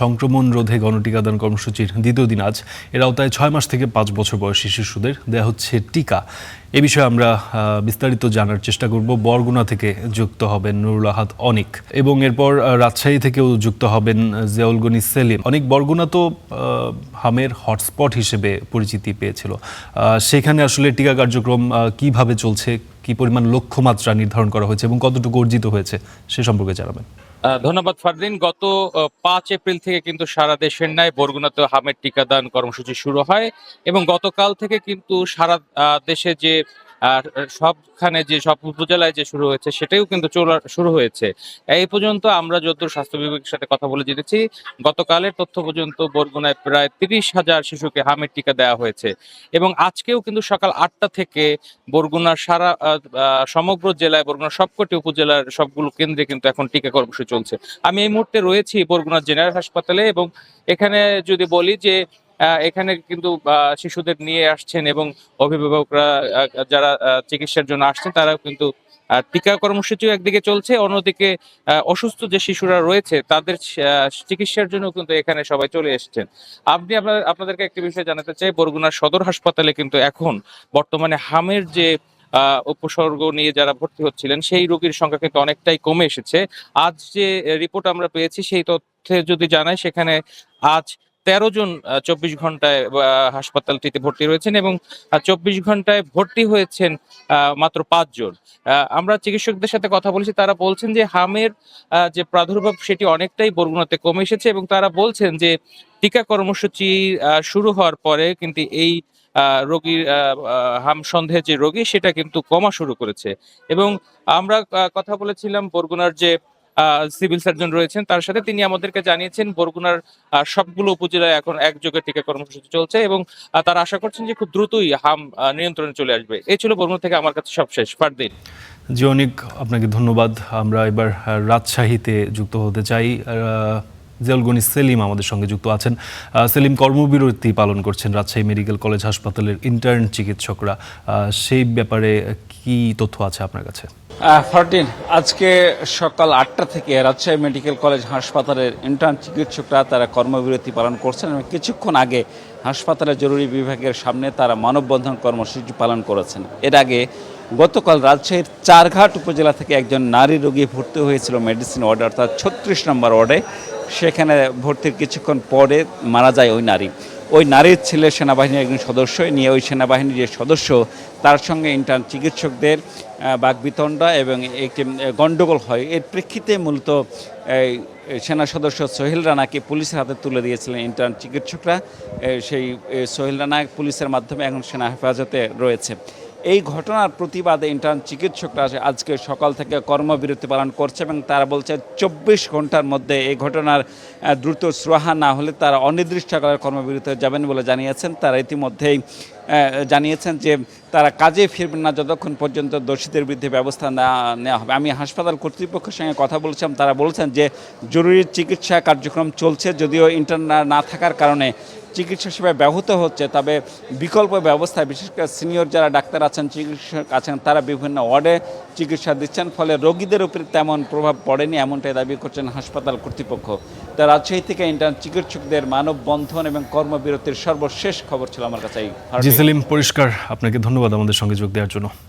সংক্রমণ রোধে গণটিকাদান কর্মসূচির দ্বিতীয় দিন আজ এর আওতায় ৬ মাস থেকে ৫ বছর বয়সী শিশুদের দেয়া হচ্ছে টিকা। এ বিষয়ে আমরা বিস্তারিত জানার চেষ্টা করব। বরগুনা থেকে যুক্ত হবেন নুরুল আহাদ অনিক এবং এরপর রাজশাহী থেকেও যুক্ত হবেন জিয়াউল গনি সেলিম। অনিক, বরগুনা তো হামের হটস্পট হিসেবে পরিচিতি পেয়েছিল, সেখানে আসলে টিকা কার্যক্রম কিভাবে চলছে, কি পরিমাণ লক্ষ্যমাত্রা নির্ধারণ করা হয়েছে এবং কতটুকু অর্জিত হয়েছে সে সম্পর্কে জানাবেন। ধন্যবাদ ফারদিন। গত ৫ এপ্রিল থেকে কিন্তু সারা দেশের ন্যায় বরগুনাতে হামের টিকাদান কর্মসূচি শুরু হয় এবং গতকাল থেকে কিন্তু সারা দেশে যে সবখানে যে সব উপজেলায় যে শুরু হয়েছে সেটাও কিন্তু শুরু হয়েছে। এই পর্যন্ত আমরা যতদূর স্বাস্থ্য বিভাগের সাথে কথা বলে জেনেছি, গতকালের তথ্য পর্যন্ত বরগুনায় প্রায় ৩০,০০০ শিশুকে হামের টিকা দেওয়া হয়েছে এবং আজকেও কিন্তু সকাল ৮টা থেকে বরগুনার সারা সমগ্র জেলায় বরগুনার সবকটি উপজেলার সবগুলো কেন্দ্রে কিন্তু এখন টিকা কর্মসূচি চলছে। আমি এই মুহূর্তে রয়েছি বরগুনা জেনারেল হাসপাতালে এবং এখানে যদি বলি যে এখানে কিন্তু শিশুদের নিয়ে আসছেন এবং অভিভাবকরা যারা চিকিৎসার জন্য আসছেন তারাও কিন্তু টিকা কর্মসূচিও একদিকে চলছে, অন্যদিকে অসুস্থ যে শিশুরা রয়েছে তাদের চিকিৎসার জন্য কিন্তু এখানে সবাই চলে এসেছেন। আপনাদেরকে একটি বিষয় জানাতে চাই, বরগুনার সদর হাসপাতালে কিন্তু এখন বর্তমানে হামের যে উপসর্গ নিয়ে যারা ভর্তি হচ্ছিলেন সেই রোগীর সংখ্যা কিন্তু অনেকটাই কমে এসেছে। আজ যে রিপোর্ট আমরা পেয়েছি সেই তথ্যে যদি জানাই, সেখানে আজ ১৩ জন ২৪ ঘন্টায় হাসপাতালটিতে ভর্তি রয়েছেন এবং ২৪ ঘন্টায় ভর্তি হয়েছেন মাত্র ৫ জন। আমরা চিকিৎসকদের সাথে কথা বলেছি, তারা বলছেন যে হামের যে প্রাদুর্ভাব সেটি অনেকটাই বরগুনাতে কমে এসেছে এবং তারা বলছেন যে টিকা কর্মসূচি শুরু হওয়ার পরে কিন্তু এই রোগীর হাম সন্দেহের যে রোগী সেটা কিন্তু কমা শুরু করেছে এবং আমরা কথা বলেছিলাম বরগুনার যে সিভিল সার্জন রয়েছেন তার সাথে, তিনি আমাদেরকে জানিয়েছেন বরগুনার সবগুলো উপজেলায় এখন একযোগে টিকা কর্মসূচি চলছে এবং তারা আশা করছেন যে খুব দ্রুতই হাম নিয়ন্ত্রণে চলে আসবে। এই ছিল বরগুনা থেকে আমার কাছে সব শেষ। ফারদিন। জি অনেক আপনাকে ধন্যবাদ। আমরা এবার রাজশাহীতে যুক্ত হতে চাই। জিয়াউল গনি সেলিম আমাদের সঙ্গে যুক্ত আছেন। সেলিম, কর্মবিরতি পালন করছেন রাজশাহী মেডিকেল কলেজ হাসপাতালের ইন্টার্ন চিকিৎসকরা, সেই ব্যাপারে কি তথ্য আছে আপনার কাছে? ফারদিন, আজকে সকাল ৮টা থেকে রাজশাহী মেডিকেল কলেজ হাসপাতালের ইন্টার্ন চিকিৎসকরা তারা কর্মবিরতি পালন করছেন এবং কিছুক্ষণ আগে হাসপাতালের জরুরি বিভাগের সামনে তারা মানববন্ধন কর্মসূচি পালন করেছেন। এর আগে গতকাল রাজশাহীর চারঘাট উপজেলা থেকে একজন নারী রোগী ভর্তি হয়েছিল মেডিসিন ওয়ার্ডে, অর্থাৎ ৩৬ নম্বর ওয়ার্ডে। সেখানে ভর্তির কিছুক্ষণ পরে মারা যায় ওই নারী। ওই নারীর ছেলে সেনাবাহিনীর একজন সদস্য, নিয়ে ওই সেনাবাহিনীর যে সদস্য তার সঙ্গে ইন্টার্ন চিকিৎসকদের বাকবিতণ্ডা এবং একটি গণ্ডগোল হয়। এর প্রেক্ষিতে মূলত সেনা সদস্য সোহেল রানাকে পুলিশের হাতে তুলে দিয়েছিলেন ইন্টার্ন চিকিৎসকরা। সেই সোহেল রানা পুলিশের মাধ্যমে এখন সেনা হেফাজতে রয়েছে। এই ঘটনার প্রতিবাদে ইন্টার্ন চিকিৎসকরা আজকে সকাল থেকে কর্মবিরতি পালন করছে এবং তারা বলছে ২৪ ঘন্টার মধ্যে এই ঘটনার দ্রুত সুরাহা না হলে তারা অনির্দিষ্টকালের কর্মবিরতিতে যাবেন বলে জানিয়েছেন। তারা ইতিমধ্যেই জানিয়েছেন যে তারা কাজে ফিরবেন না যতক্ষণ পর্যন্ত দোষীদের বিরুদ্ধে ব্যবস্থা না নেওয়া হবে। আমি হাসপাতাল কর্তৃপক্ষের সঙ্গে কথা বলছিলাম, তারা বলছেন যে জরুরি চিকিৎসা কার্যক্রম চলছে, যদিও ইন্টার্ন না থাকার কারণে চিকিৎসা সেবায় ব্যাহত হচ্ছে, তবে বিকল্প ব্যবস্থায় বিশেষ করে সিনিয়র যারা ডাক্তার আছেন, চিকিৎসক আছেন, তারা বিভিন্ন ওয়ার্ডে চিকিৎসা দিচ্ছেন, ফলে রোগীদের উপরে তেমন প্রভাব পড়েনি, এমনটাই দাবি করছেন হাসপাতাল কর্তৃপক্ষ। তা রাজশাহী থেকে ইন্টার্ন চিকিৎসকদের মানববন্ধন এবং কর্মবিরতির সর্বশেষ খবর ছিল আমার কাছে। জি সেলিম, পরিষ্কার। আপনাকে ধন্যবাদ আমাদের সঙ্গে যোগ দেওয়ার জন্য।